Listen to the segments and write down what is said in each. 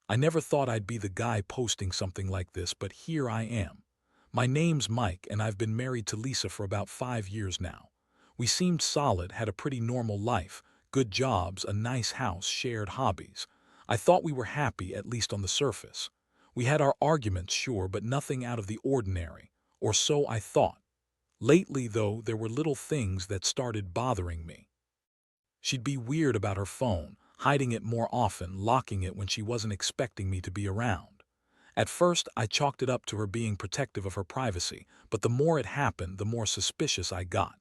I never thought I'd be the guy posting something like this, but here I am. My name's Mike, and I've been married to Lisa for about 5 years now. We seemed solid, had a pretty normal life, good jobs, a nice house, shared hobbies. I thought we were happy, at least on the surface. We had our arguments, sure, but nothing out of the ordinary, or so I thought. Lately, though, there were little things that started bothering me. She'd be weird about her phone, hiding it more often, locking it when she wasn't expecting me to be around. At first, I chalked it up to her being protective of her privacy, but the more it happened, the more suspicious I got.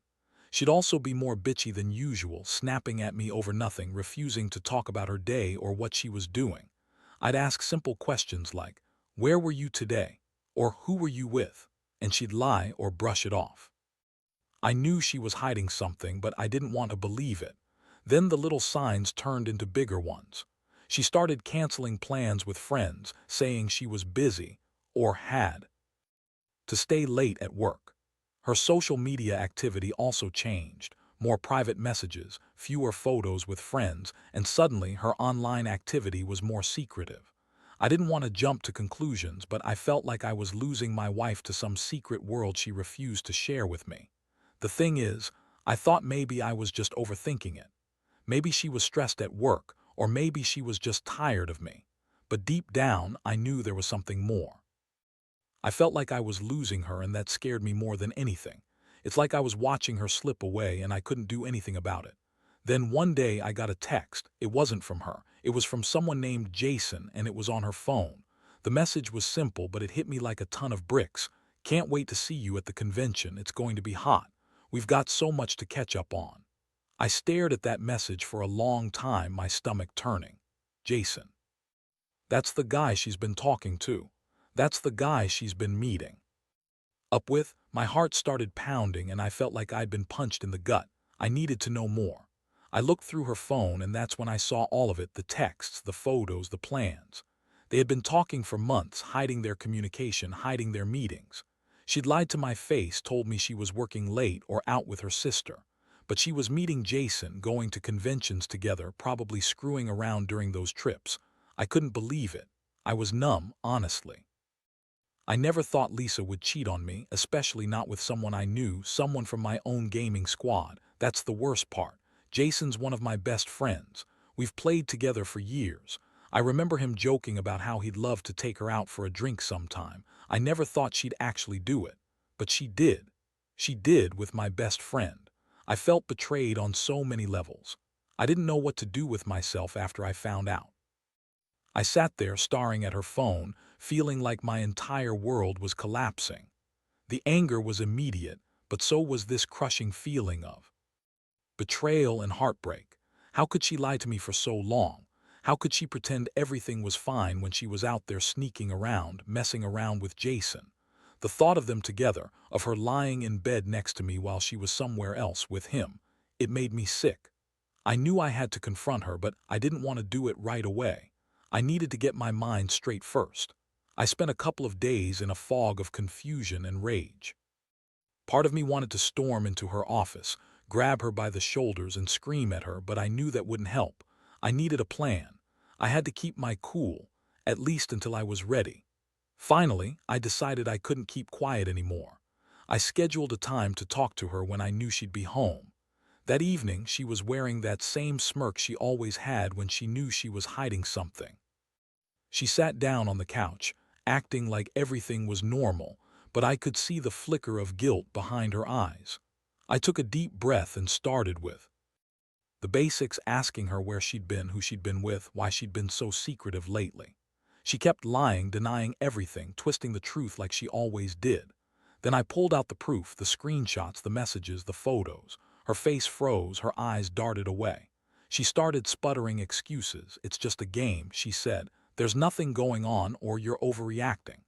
She'd also be more bitchy than usual, snapping at me over nothing, refusing to talk about her day or what she was doing. I'd ask simple questions like, "Where were you today?" or "Who were you with?" and she'd lie or brush it off. I knew she was hiding something, but I didn't want to believe it. Then the little signs turned into bigger ones. She started canceling plans with friends, saying she was busy, or had to stay late at work. Her social media activity also changed. More private messages, fewer photos with friends, and suddenly her online activity was more secretive. I didn't want to jump to conclusions, but I felt like I was losing my wife to some secret world she refused to share with me. The thing is, I thought maybe I was just overthinking it. Maybe she was stressed at work, or maybe she was just tired of me. But deep down, I knew there was something more. I felt like I was losing her, and that scared me more than anything. It's like I was watching her slip away and I couldn't do anything about it. Then one day I got a text. It wasn't from her. It was from someone named Jason, and it was on her phone. The message was simple, but it hit me like a ton of bricks. "Can't wait to see you at the convention. It's going to be hot. We've got so much to catch up on." I stared at that message for a long time, my stomach turning. Jason. That's the guy she's been talking to. That's the guy she's been meeting up with. My heart started pounding and I felt like I'd been punched in the gut. I needed to know more. I looked through her phone, and that's when I saw all of it, the texts, the photos, the plans. They had been talking for months, hiding their communication, hiding their meetings. She'd lied to my face, told me she was working late or out with her sister. But she was meeting Jason, going to conventions together, probably screwing around during those trips. I couldn't believe it. I was numb, honestly. I never thought Lisa would cheat on me, especially not with someone I knew, someone from my own gaming squad. That's the worst part. Jason's one of my best friends. We've played together for years. I remember him joking about how he'd love to take her out for a drink sometime. I never thought she'd actually do it. But she did. She did, with my best friend. I felt betrayed on so many levels. I didn't know what to do with myself after I found out. I sat there staring at her phone, feeling like my entire world was collapsing. The anger was immediate, but so was this crushing feeling of betrayal and heartbreak. How could she lie to me for so long? How could she pretend everything was fine when she was out there sneaking around, messing around with Jason? The thought of them together, of her lying in bed next to me while she was somewhere else with him, it made me sick. I knew I had to confront her, but I didn't want to do it right away. I needed to get my mind straight first. I spent a couple of days in a fog of confusion and rage. Part of me wanted to storm into her office, grab her by the shoulders and scream at her, but I knew that wouldn't help. I needed a plan. I had to keep my cool, at least until I was ready. Finally, I decided I couldn't keep quiet anymore. I scheduled a time to talk to her when I knew she'd be home. That evening, she was wearing that same smirk she always had when she knew she was hiding something. She sat down on the couch, acting like everything was normal, but I could see the flicker of guilt behind her eyes. I took a deep breath and started with the basics, asking her where she'd been, who she'd been with, why she'd been so secretive lately. She kept lying, denying everything, twisting the truth like she always did. Then I pulled out the proof, the screenshots, the messages, the photos. Her face froze, her eyes darted away. She started sputtering excuses. "It's just a game," she said. "There's nothing going on, or you're overreacting."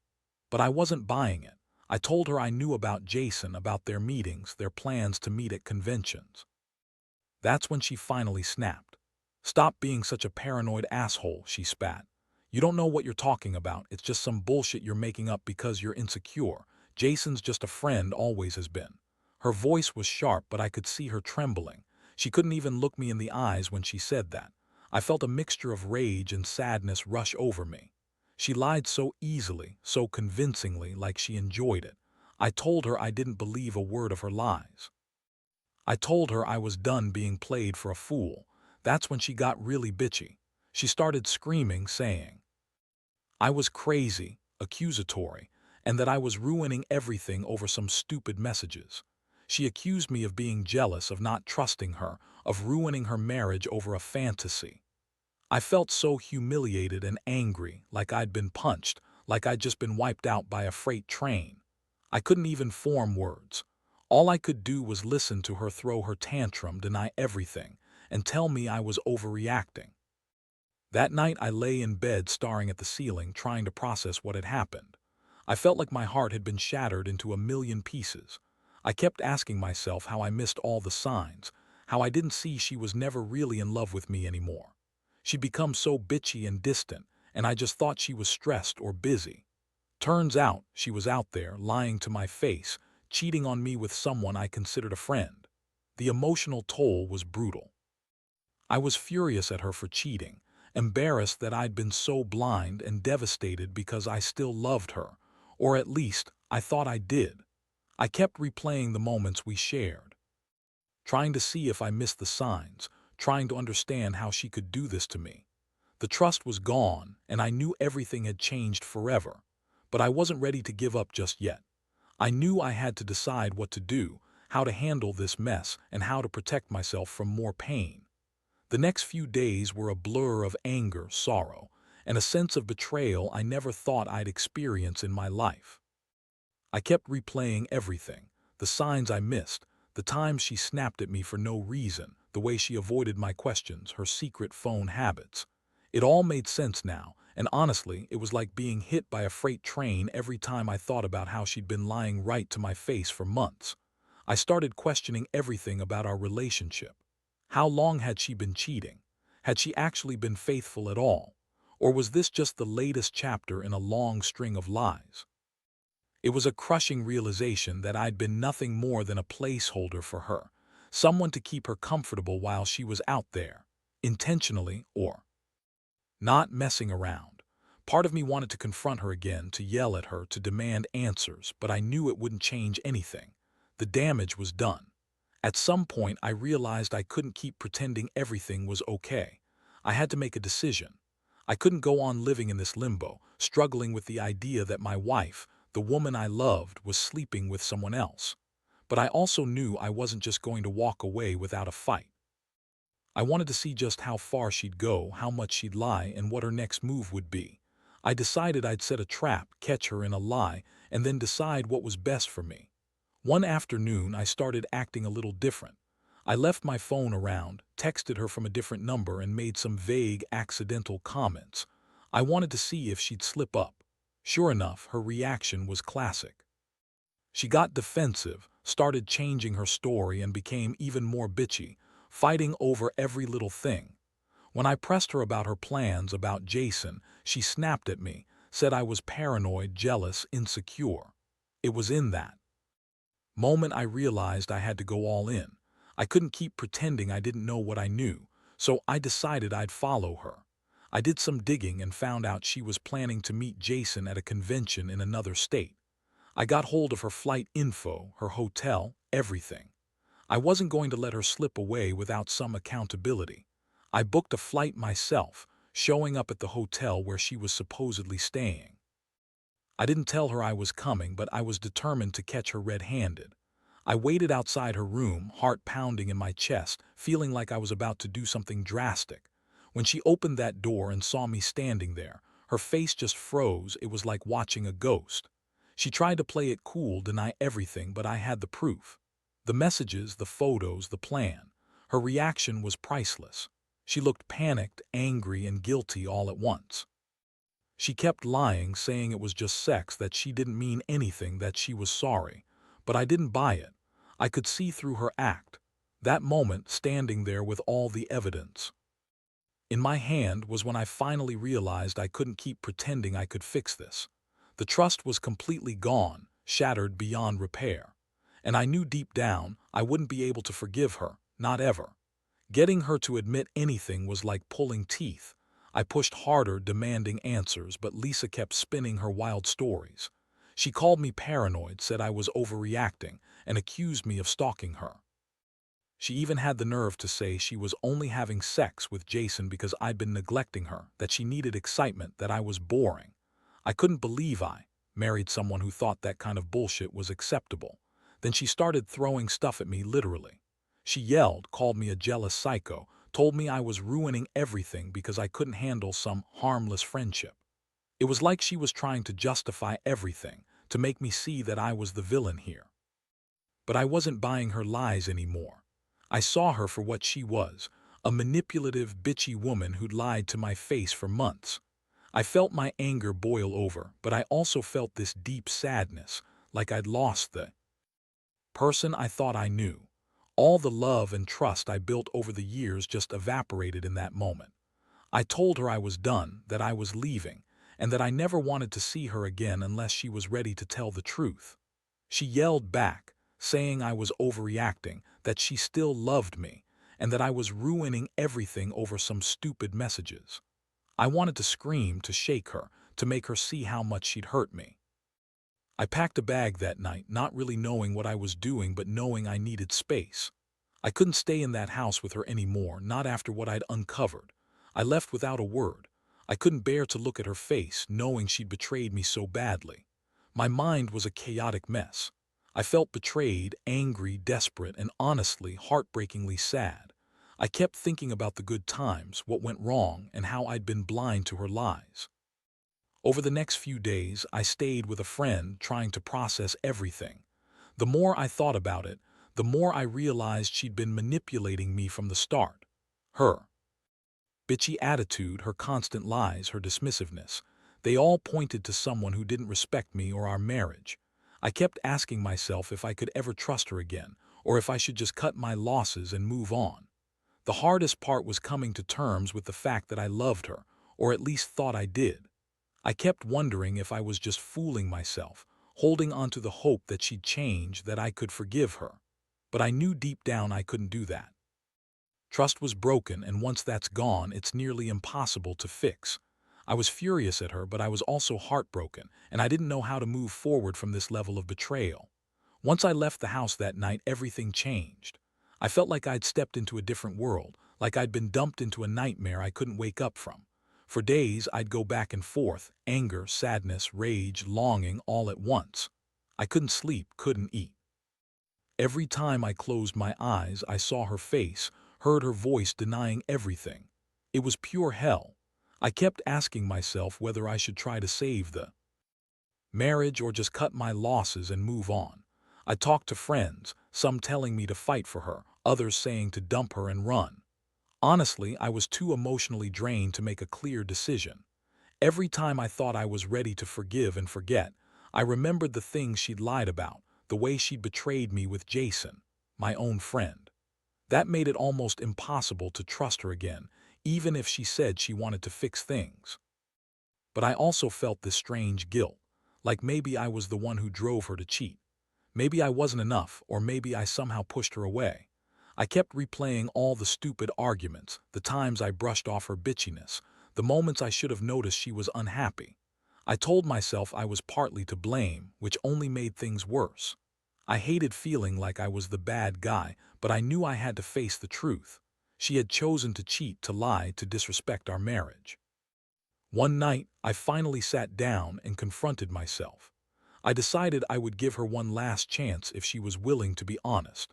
But I wasn't buying it. I told her I knew about Jason, about their meetings, their plans to meet at conventions. That's when she finally snapped. "Stop being such a paranoid asshole," she spat. "You don't know what you're talking about. It's just some bullshit you're making up because you're insecure. Jason's just a friend, always has been." Her voice was sharp, but I could see her trembling. She couldn't even look me in the eyes when she said that. I felt a mixture of rage and sadness rush over me. She lied so easily, so convincingly, like she enjoyed it. I told her I didn't believe a word of her lies. I told her I was done being played for a fool. That's when she got really bitchy. She started screaming, saying I was crazy, accusatory, and that I was ruining everything over some stupid messages. She accused me of being jealous, of not trusting her, of ruining her marriage over a fantasy. I felt so humiliated and angry, like I'd been punched, like I'd just been wiped out by a freight train. I couldn't even form words. All I could do was listen to her throw her tantrum, deny everything, and tell me I was overreacting. That night I lay in bed staring at the ceiling, trying to process what had happened. I felt like my heart had been shattered into a million pieces. I kept asking myself how I missed all the signs, how I didn't see she was never really in love with me anymore. She'd become so bitchy and distant, and I just thought she was stressed or busy. Turns out she was out there, lying to my face, cheating on me with someone I considered a friend. The emotional toll was brutal. I was furious at her for cheating, embarrassed that I'd been so blind, and devastated because I still loved her, or at least I thought I did. I kept replaying the moments we shared, trying to see if I missed the signs, trying to understand how she could do this to me. The trust was gone, and I knew everything had changed forever, but I wasn't ready to give up just yet. I knew I had to decide what to do, how to handle this mess, and how to protect myself from more pain. The next few days were a blur of anger, sorrow, and a sense of betrayal I never thought I'd experience in my life. I kept replaying everything, the signs I missed, the times she snapped at me for no reason, the way she avoided my questions, her secret phone habits. It all made sense now, and honestly, it was like being hit by a freight train every time I thought about how she'd been lying right to my face for months. I started questioning everything about our relationship. How long had she been cheating? Had she actually been faithful at all? Or was this just the latest chapter in a long string of lies? It was a crushing realization that I'd been nothing more than a placeholder for her, someone to keep her comfortable while she was out there, intentionally or not, messing around. Part of me wanted to confront her again, to yell at her, to demand answers, but I knew it wouldn't change anything. The damage was done. At some point, I realized I couldn't keep pretending everything was okay. I had to make a decision. I couldn't go on living in this limbo, struggling with the idea that my wife, the woman I loved, was sleeping with someone else. But I also knew I wasn't just going to walk away without a fight. I wanted to see just how far she'd go, how much she'd lie, and what her next move would be. I decided I'd set a trap, catch her in a lie, and then decide what was best for me. One afternoon, I started acting a little different. I left my phone around, texted her from a different number, and made some vague, accidental comments. I wanted to see if she'd slip up. Sure enough, her reaction was classic. She got defensive, started changing her story, and became even more bitchy, fighting over every little thing. When I pressed her about her plans, about Jason, she snapped at me, said I was paranoid, jealous, insecure. It was in that moment I realized I had to go all in. I couldn't keep pretending I didn't know what I knew, so I decided I'd follow her. I did some digging and found out she was planning to meet Jason at a convention in another state. I got hold of her flight info, her hotel, everything. I wasn't going to let her slip away without some accountability. I booked a flight myself, showing up at the hotel where she was supposedly staying. I didn't tell her I was coming, but I was determined to catch her red-handed. I waited outside her room, heart pounding in my chest, feeling like I was about to do something drastic. When she opened that door and saw me standing there, her face just froze. It was like watching a ghost. She tried to play it cool, deny everything, but I had the proof. The messages, the photos, the plan. Her reaction was priceless. She looked panicked, angry, and guilty all at once. She kept lying, saying it was just sex, that she didn't mean anything, that she was sorry. But I didn't buy it. I could see through her act. That moment, standing there with all the evidence in my hand, was when I finally realized I couldn't keep pretending I could fix this. The trust was completely gone, shattered beyond repair. And I knew deep down I wouldn't be able to forgive her, not ever. Getting her to admit anything was like pulling teeth. I pushed harder, demanding answers, but Lisa kept spinning her wild stories. She called me paranoid, said I was overreacting, and accused me of stalking her. She even had the nerve to say she was only having sex with Jason because I'd been neglecting her, that she needed excitement, that I was boring. I couldn't believe I married someone who thought that kind of bullshit was acceptable. Then she started throwing stuff at me, literally. She yelled, called me a jealous psycho, told me I was ruining everything because I couldn't handle some harmless friendship. It was like she was trying to justify everything, to make me see that I was the villain here. But I wasn't buying her lies anymore. I saw her for what she was, a manipulative, bitchy woman who'd lied to my face for months. I felt my anger boil over, but I also felt this deep sadness, like I'd lost the person I thought I knew. All the love and trust I built over the years just evaporated in that moment. I told her I was done, that I was leaving, and that I never wanted to see her again unless she was ready to tell the truth. She yelled back, saying I was overreacting, that she still loved me, and that I was ruining everything over some stupid messages. I wanted to scream, to shake her, to make her see how much she'd hurt me. I packed a bag that night, not really knowing what I was doing, but knowing I needed space. I couldn't stay in that house with her anymore, not after what I'd uncovered. I left without a word. I couldn't bear to look at her face, knowing she'd betrayed me so badly. My mind was a chaotic mess. I felt betrayed, angry, desperate, and honestly, heartbreakingly sad. I kept thinking about the good times, what went wrong, and how I'd been blind to her lies. Over the next few days, I stayed with a friend, trying to process everything. The more I thought about it, the more I realized she'd been manipulating me from the start. Her bitchy attitude, her constant lies, her dismissiveness, they all pointed to someone who didn't respect me or our marriage. I kept asking myself if I could ever trust her again, or if I should just cut my losses and move on. The hardest part was coming to terms with the fact that I loved her, or at least thought I did. I kept wondering if I was just fooling myself, holding on to the hope that she'd change, that I could forgive her. But I knew deep down I couldn't do that. Trust was broken, and once that's gone, it's nearly impossible to fix. I was furious at her, but I was also heartbroken, and I didn't know how to move forward from this level of betrayal. Once I left the house that night, everything changed. I felt like I'd stepped into a different world, like I'd been dumped into a nightmare I couldn't wake up from. For days, I'd go back and forth, anger, sadness, rage, longing, all at once. I couldn't sleep, couldn't eat. Every time I closed my eyes, I saw her face, heard her voice denying everything. It was pure hell. I kept asking myself whether I should try to save the marriage or just cut my losses and move on. I talked to friends, some telling me to fight for her, others saying to dump her and run. Honestly, I was too emotionally drained to make a clear decision. Every time I thought I was ready to forgive and forget, I remembered the things she'd lied about, the way she'd betrayed me with Jason, my own friend. That made it almost impossible to trust her again, even if she said she wanted to fix things. But I also felt this strange guilt, like maybe I was the one who drove her to cheat. Maybe I wasn't enough, or maybe I somehow pushed her away. I kept replaying all the stupid arguments, the times I brushed off her bitchiness, the moments I should have noticed she was unhappy. I told myself I was partly to blame, which only made things worse. I hated feeling like I was the bad guy, but I knew I had to face the truth. She had chosen to cheat, to lie, to disrespect our marriage. One night, I finally sat down and confronted myself. I decided I would give her one last chance if she was willing to be honest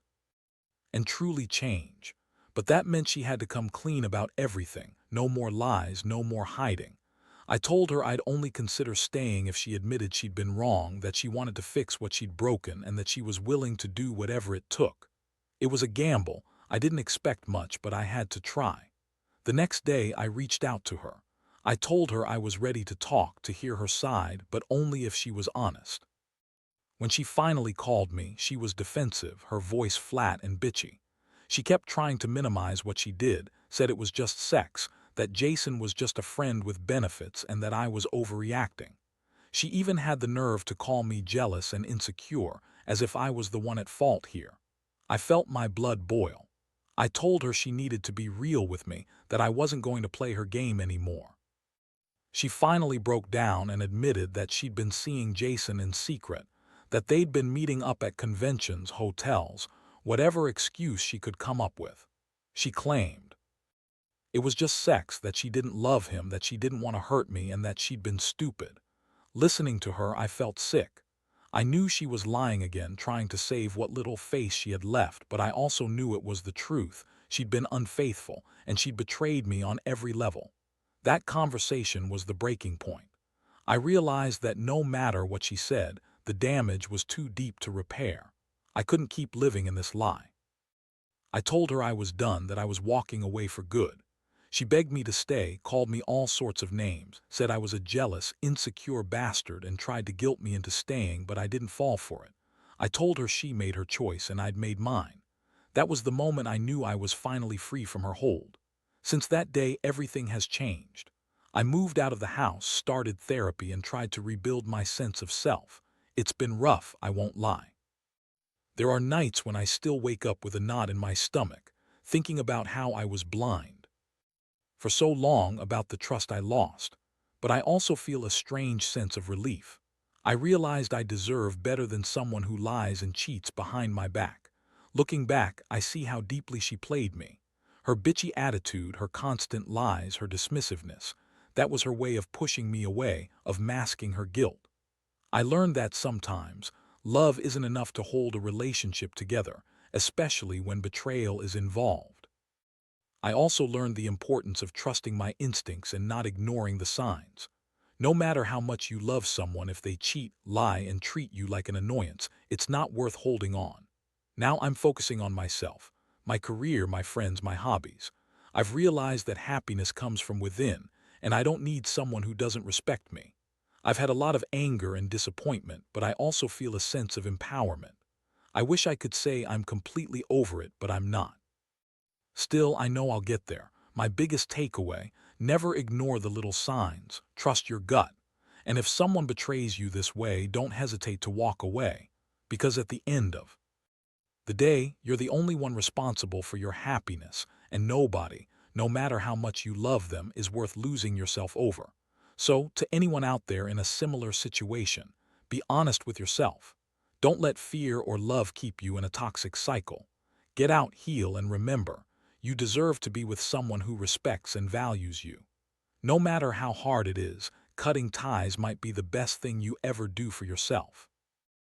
and truly change. But that meant she had to come clean about everything. No more lies, no more hiding. I told her I'd only consider staying if she admitted she'd been wrong, that she wanted to fix what she'd broken, and that she was willing to do whatever it took. It was a gamble. I didn't expect much, but I had to try. The next day, I reached out to her. I told her I was ready to talk, to hear her side, but only if she was honest. When she finally called me, she was defensive, her voice flat and bitchy. She kept trying to minimize what she did, said it was just sex, that Jason was just a friend with benefits, and that I was overreacting. She even had the nerve to call me jealous and insecure, as if I was the one at fault here. I felt my blood boil. I told her she needed to be real with me, that I wasn't going to play her game anymore. She finally broke down and admitted that she'd been seeing Jason in secret, that they'd been meeting up at conventions, hotels, whatever excuse she could come up with. She claimed it was just sex, that she didn't love him, that she didn't want to hurt me, and that she'd been stupid. Listening to her, I felt sick. I knew she was lying again, trying to save what little face she had left, but I also knew it was the truth. She'd been unfaithful, and she'd betrayed me on every level. That conversation was the breaking point. I realized that no matter what she said, the damage was too deep to repair. I couldn't keep living in this lie. I told her I was done, that I was walking away for good. She begged me to stay, called me all sorts of names, said I was a jealous, insecure bastard, and tried to guilt me into staying, but I didn't fall for it. I told her she made her choice and I'd made mine. That was the moment I knew I was finally free from her hold. Since that day, everything has changed. I moved out of the house, started therapy, and tried to rebuild my sense of self. It's been rough, I won't lie. There are nights when I still wake up with a knot in my stomach, thinking about how I was blind for so long, about the trust I lost. But I also feel a strange sense of relief. I realized I deserve better than someone who lies and cheats behind my back. Looking back, I see how deeply she played me. Her bitchy attitude, her constant lies, her dismissiveness. That was her way of pushing me away, of masking her guilt. I learned that sometimes love isn't enough to hold a relationship together, especially when betrayal is involved. I also learned the importance of trusting my instincts and not ignoring the signs. No matter how much you love someone, if they cheat, lie, and treat you like an annoyance, it's not worth holding on. Now I'm focusing on myself, my career, my friends, my hobbies. I've realized that happiness comes from within, and I don't need someone who doesn't respect me. I've had a lot of anger and disappointment, but I also feel a sense of empowerment. I wish I could say I'm completely over it, but I'm not. Still, I know I'll get there. My biggest takeaway: never ignore the little signs. Trust your gut. And if someone betrays you this way, don't hesitate to walk away. Because at the end of the day, you're the only one responsible for your happiness, and nobody, no matter how much you love them, is worth losing yourself over. So, to anyone out there in a similar situation, be honest with yourself. Don't let fear or love keep you in a toxic cycle. Get out, heal, and remember, you deserve to be with someone who respects and values you. No matter how hard it is, cutting ties might be the best thing you ever do for yourself.